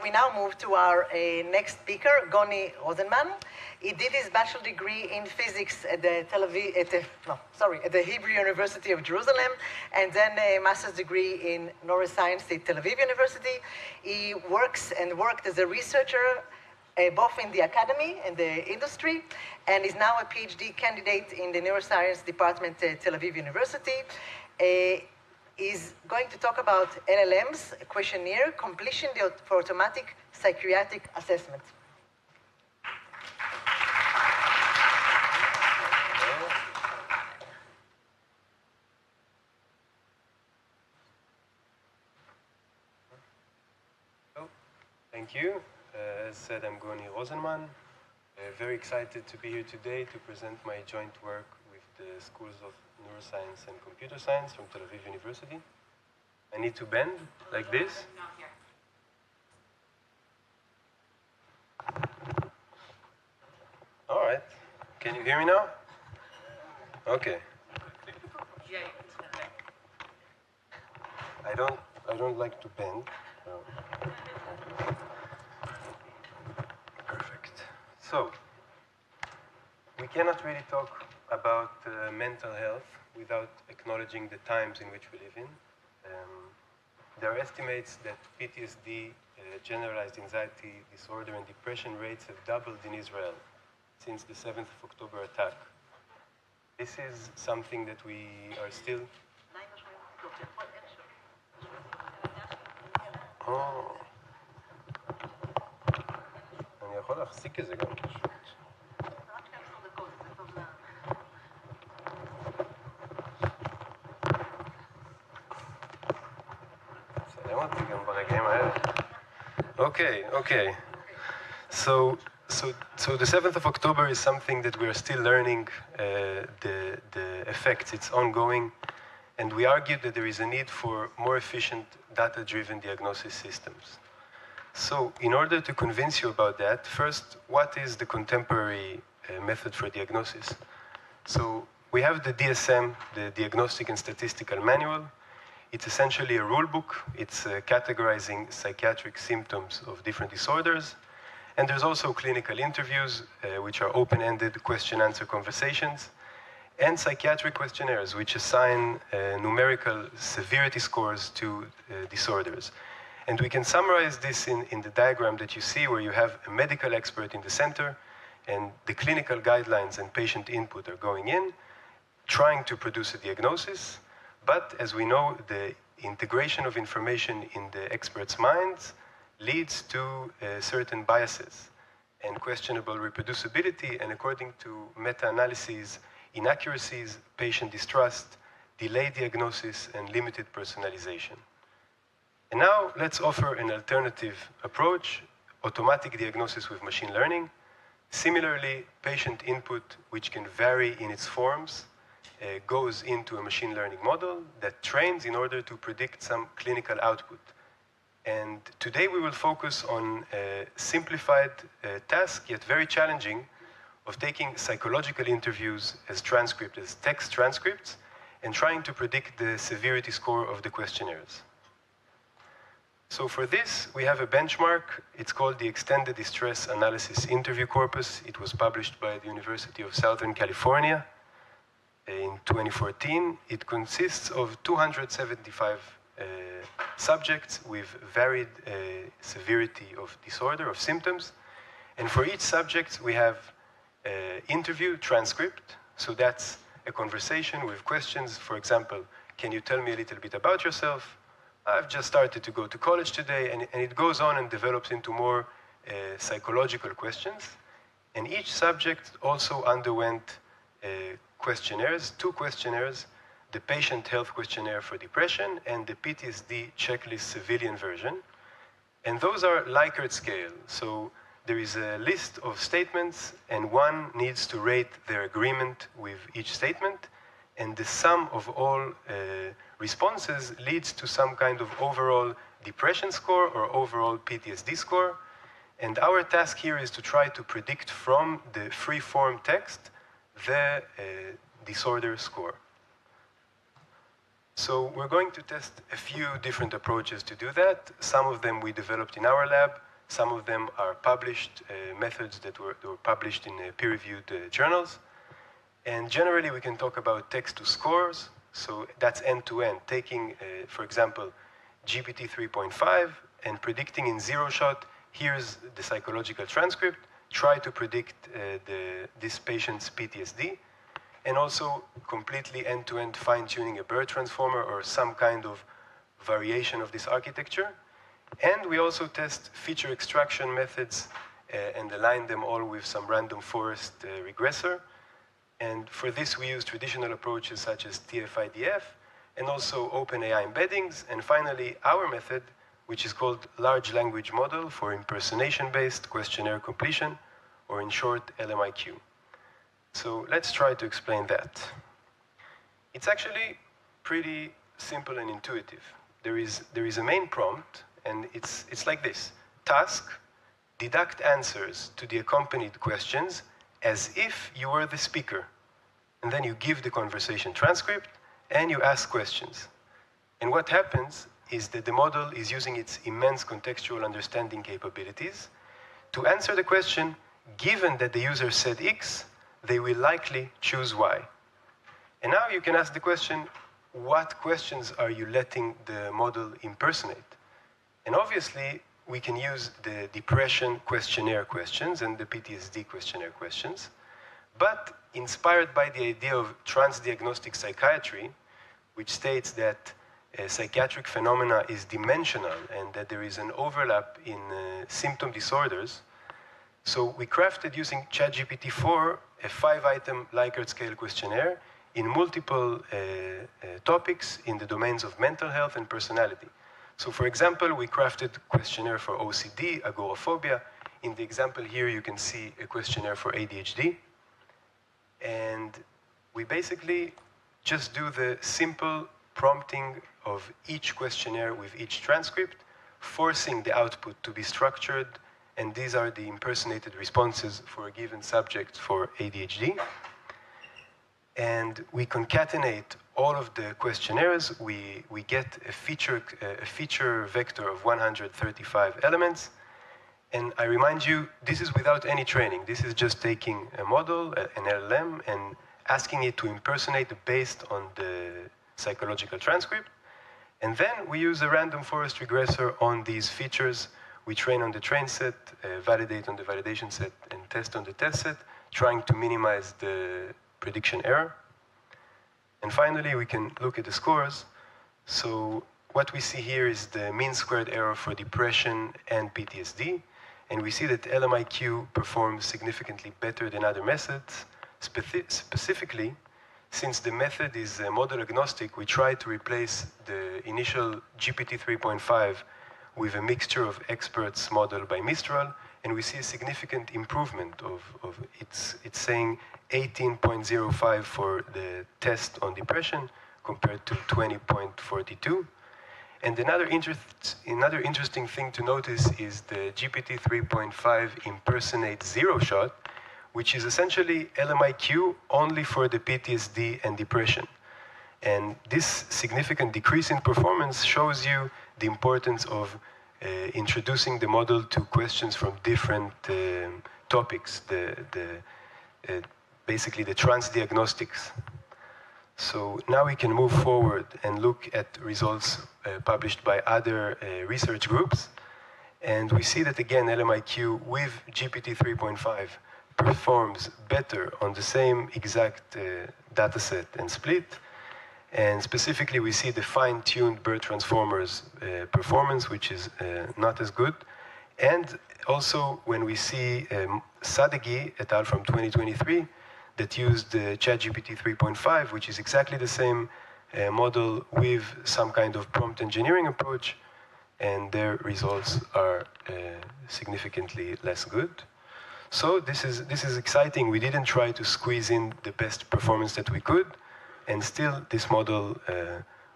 We now move to our next speaker, Gony Rosenman. He did his bachelor degree in physics at the at the Hebrew University of Jerusalem, and then a master's degree in neuroscience at Tel Aviv University. He worked as a researcher both in the academy and the industry, and is now a PhD candidate in the neuroscience department at Tel Aviv University. Is going to talk about LLM's questionnaire, completion for automatic psychiatric assessment. Thank you. As said, I'm Gony Rosenman. Very excited to be here today to present my joint work with the Schools of Neuroscience and Computer Science from Tel Aviv University. I need to bend like this. All right. Can you hear me now? Okay. I don't like to bend. Perfect. So, we cannot really talk about mental health without acknowledging the times in which we live in. There are estimates that PTSD, generalized anxiety disorder, and depression rates have doubled in Israel since the 7th of October attack. This is something that we are still... Oh. אני יכול להחזיק את זה גם פשוט. צלם אותי גם ברגעים האלה. Okay. So the 7th of October is something that we are still learning the effects. It's ongoing, and we argued that there is a need for more efficient data-driven diagnosis systems. So in order to convince you about that, first, what is the contemporary method for diagnosis? So we have the DSM, the Diagnostic and Statistical Manual. It's essentially a rule book. It's categorizing psychiatric symptoms of different disorders. And there's also clinical interviews, which are open-ended question-answer conversations, and psychiatric questionnaires, which assign numerical severity scores to disorders. And we can summarize this in the diagram that you see, where you have a medical expert in the center, and the clinical guidelines and patient input are going in, trying to produce a diagnosis. But as we know, the integration of information in the expert's minds leads to certain biases and questionable reproducibility, and according to meta-analyses, inaccuracies, patient distrust, delayed diagnosis, and limited personalization. And now let's offer an alternative approach, automatic diagnosis with machine learning. Similarly, patient input, which can vary in its forms, goes into a machine learning model that trains in order to predict some clinical output. And today we will focus on a simplified task, yet very challenging, of taking psychological interviews as transcripts, as text transcripts, and trying to predict the severity score of the questionnaires. So for this, we have a benchmark. It's called the Extended Distress Analysis Interview Corpus. It was published by the University of Southern California in 2014. It consists of 275 subjects with varied severity of disorder, of symptoms. And for each subject, we have interview transcript. So that's a conversation with questions. For example, can you tell me a little bit about yourself? I've just started to go to college today, and it goes on and develops into more psychological questions. And each subject also underwent questionnaires, 2 questionnaires, the patient health questionnaire for depression and the PTSD checklist civilian version. And those are Likert scale. So there is a list of statements, and one needs to rate their agreement with each statement. And the sum of all responses leads to some kind of overall depression score or overall PTSD score. And our task here is to try to predict from the free-form text the disorder score. So we're going to test a few different approaches to do that. Some of them we developed in our lab. Some of them are published methods that were published in peer-reviewed journals. And generally, we can talk about text-to-scores. So that's end-to-end, taking, for example, GPT 3.5 and predicting in zero-shot, here's the psychological transcript, try to predict this patient's PTSD, and also completely end-to-end fine-tuning a BERT transformer or some kind of variation of this architecture. And we also test feature extraction methods and align them all with some random forest regressor. And for this, we use traditional approaches such as TF-IDF and also OpenAI embeddings. And finally, our method, which is called Large Language Model for Impersonation-Based Questionnaire Completion, or in short, LMIQ. So let's try to explain that. It's actually pretty simple and intuitive. There is a main prompt, and it's like this. Task, deduct answers to the accompanied questions as if you were the speaker. And then you give the conversation transcript, and you ask questions. And what happens is that the model is using its immense contextual understanding capabilities to answer the question, given that the user said X, they will likely choose Y. And now you can ask the question, what questions are you letting the model impersonate? And obviously, we can use the depression questionnaire questions and the PTSD questionnaire questions. But inspired by the idea of transdiagnostic psychiatry, which states that psychiatric phenomena is dimensional and that there is an overlap in symptom disorders, so we crafted using ChatGPT-4 a 5-item Likert scale questionnaire in multiple topics in the domains of mental health and personality. So for example, we crafted a questionnaire for OCD, agoraphobia. In the example here, you can see a questionnaire for ADHD. And we basically just do the simple prompting of each questionnaire with each transcript, forcing the output to be structured, and these are the impersonated responses for a given subject for ADHD. And we concatenate all of the questionnaires. We get a feature vector of 135 elements. And I remind you, this is without any training. This is just taking a model, an LLM, and asking it to impersonate based on the psychological transcript. And then we use a random forest regressor on these features. We train on the train set, validate on the validation set, and test on the test set, trying to minimize the prediction error. And finally, we can look at the scores. So what we see here is the mean squared error for depression and PTSD. And we see that LMIQ performs significantly better than other methods. Specifically, since the method is model agnostic, we try to replace the initial GPT 3.5 with a mixture of experts modeled by Mistral, and we see a significant improvement of it's saying 18.05 for the test on depression compared to 20.42. And another interesting thing to notice is the GPT 3.5 impersonates zero-shot, which is essentially LMIQ only for the PTSD and depression. And this significant decrease in performance shows you the importance of introducing the model to questions from different topics, basically the transdiagnostics. So now we can move forward and look at results published by other research groups. And we see that, again, LMIQ with GPT 3.5 performs better on the same exact data set and split. And specifically, we see the fine-tuned BERT transformers performance, which is not as good. And also, when we see Sadeghi et al. From 2023, that used ChatGPT 3.5, which is exactly the same model with some kind of prompt engineering approach, and their results are significantly less good. So this is exciting. We didn't try to squeeze in the best performance that we could, and still this model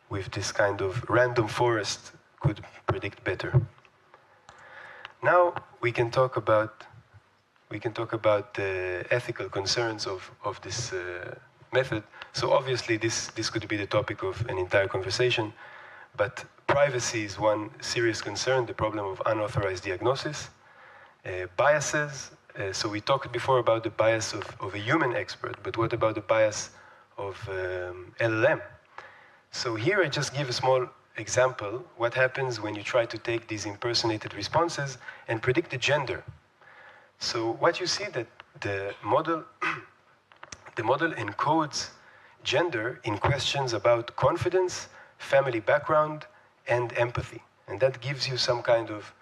with this kind of random forest could predict better. Now we can talk about the ethical concerns of this method. So obviously this could be the topic of an entire conversation, but privacy is one serious concern, the problem of unauthorized diagnosis. Biases, so we talked before about the bias of a human expert, but what about the bias of LLM? So here I just give a small example, what happens when you try to take these impersonated responses and predict the gender. So what you see that the model encodes gender in questions about confidence, family background, and empathy. And that gives you some kind of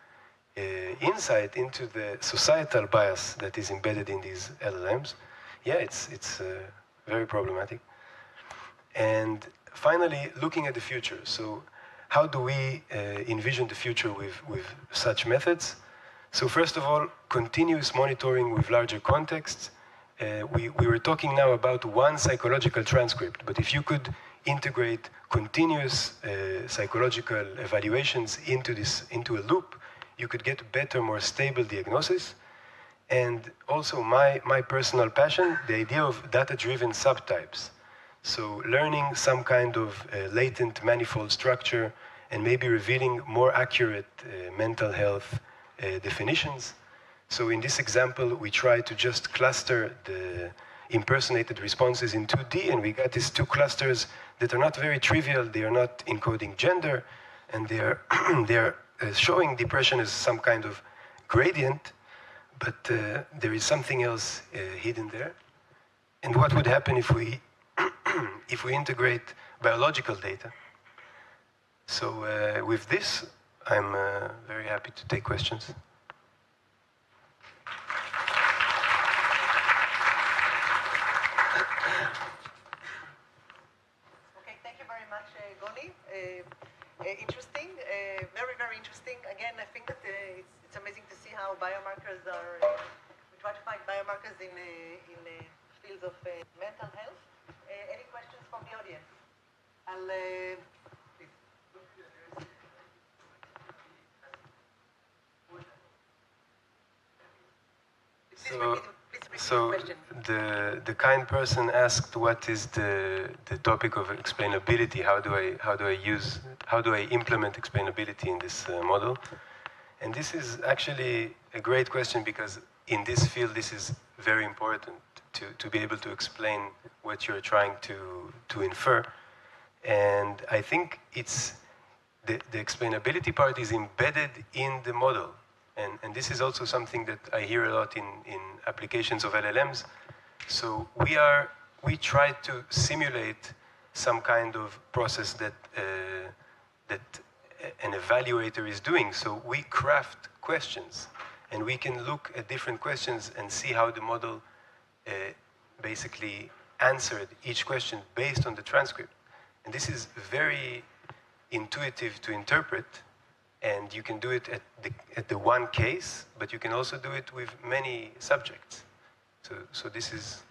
insight into the societal bias that is embedded in these LLMs. Yeah, it's very problematic. And finally, looking at the future. So how do we envision the future with such methods? So first of all, continuous monitoring with larger contexts. We were talking now about one psychological transcript, but if you could integrate continuous psychological evaluations into a loop, you could get better, more stable diagnosis. And also my personal passion, the idea of data-driven subtypes. So learning some kind of latent manifold structure and maybe revealing more accurate mental health definitions. So in this example, we try to just cluster the impersonated responses in 2D, and we got these two clusters that are not very trivial. They are not encoding gender, and they are showing depression as some kind of gradient, but there is something else hidden there. And what would happen if we if we integrate biological data? So with this, I'm very happy to take questions. Okay, thank you very much, Gony. Interesting, very, very interesting. Again, I think that it's amazing to see how biomarkers are, we try to find biomarkers in fields of mental health. Any questions from the audience? Please. So the kind person asked, what is the topic of explainability? How do I implement explainability in this model? And this is actually a great question, because in this field this is very important to be able to explain what you're trying to infer. And I think it's the explainability part is embedded in the model. And this is also something that I hear a lot in applications of LLMs. So we try to simulate some kind of process that an evaluator is doing. So we craft questions, and we can look at different questions and see how the model basically answered each question based on the transcript. And this is very intuitive to interpret. And you can do it at the one case, but you can also do it with many subjects. So this is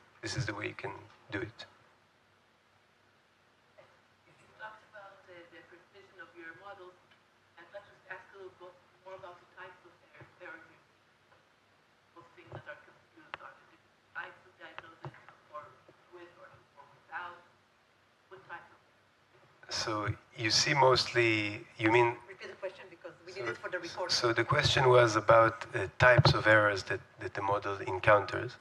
the way you can do it. You talked about the precision of your models. I'd like to ask a little bit more about the types of errors, those things that are confused. Are the different types of diagnosis, or with or without? What types of errors? So you see mostly, you mean? Repeat the question, because we did it for the recording. So the question was about types of errors that the model encounters.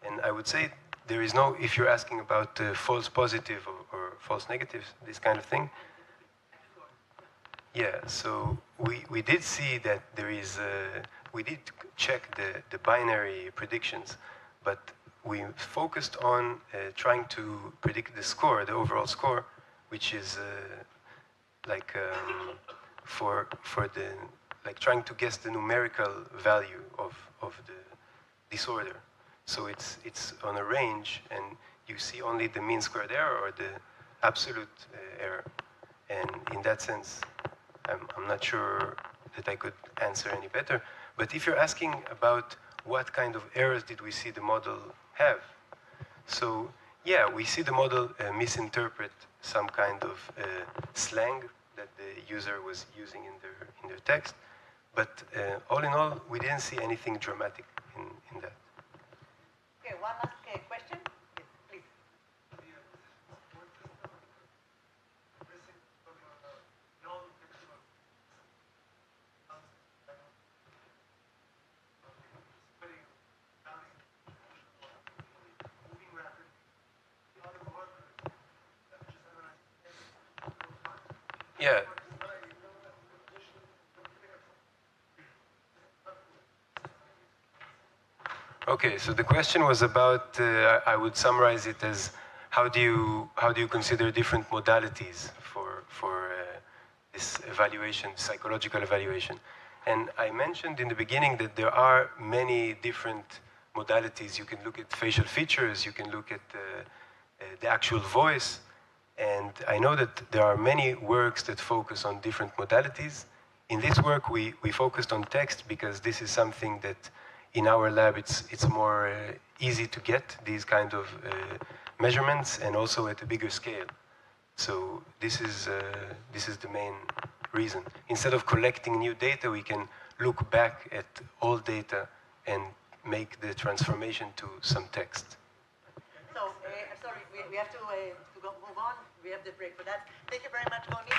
And I would say there is no, if you're asking about false positive or false negative, this kind of thing. Yeah, so we did see that there is, we did check the binary predictions, but we focused on trying to predict the score, the overall score, which is for the, like trying to guess the numerical value of the disorder. So it's on a range, and you see only the mean squared error or the absolute error. And in that sense, I'm not sure that I could answer any better. But if you're asking about what kind of errors did we see the model have, so yeah, we see the model misinterpret some kind of slang that the user was using in their text. But all in all, we didn't see anything dramatic in that. Okay, one last question. Yes, please. Yeah. Okay, so the question was about, I would summarize it as, how do you consider different modalities for this evaluation, psychological evaluation? And I mentioned in the beginning that there are many different modalities. You can look at facial features, you can look at the actual voice, and I know that there are many works that focus on different modalities. In this work, we focused on text because this is something that in our lab it's more easy to get these kind of measurements, and also at a bigger scale. So this is the main reason. Instead of collecting new data, we can look back at old data and make the transformation to some text. So, sorry, we have to move on. We have the break for that. Thank you very much, Gony.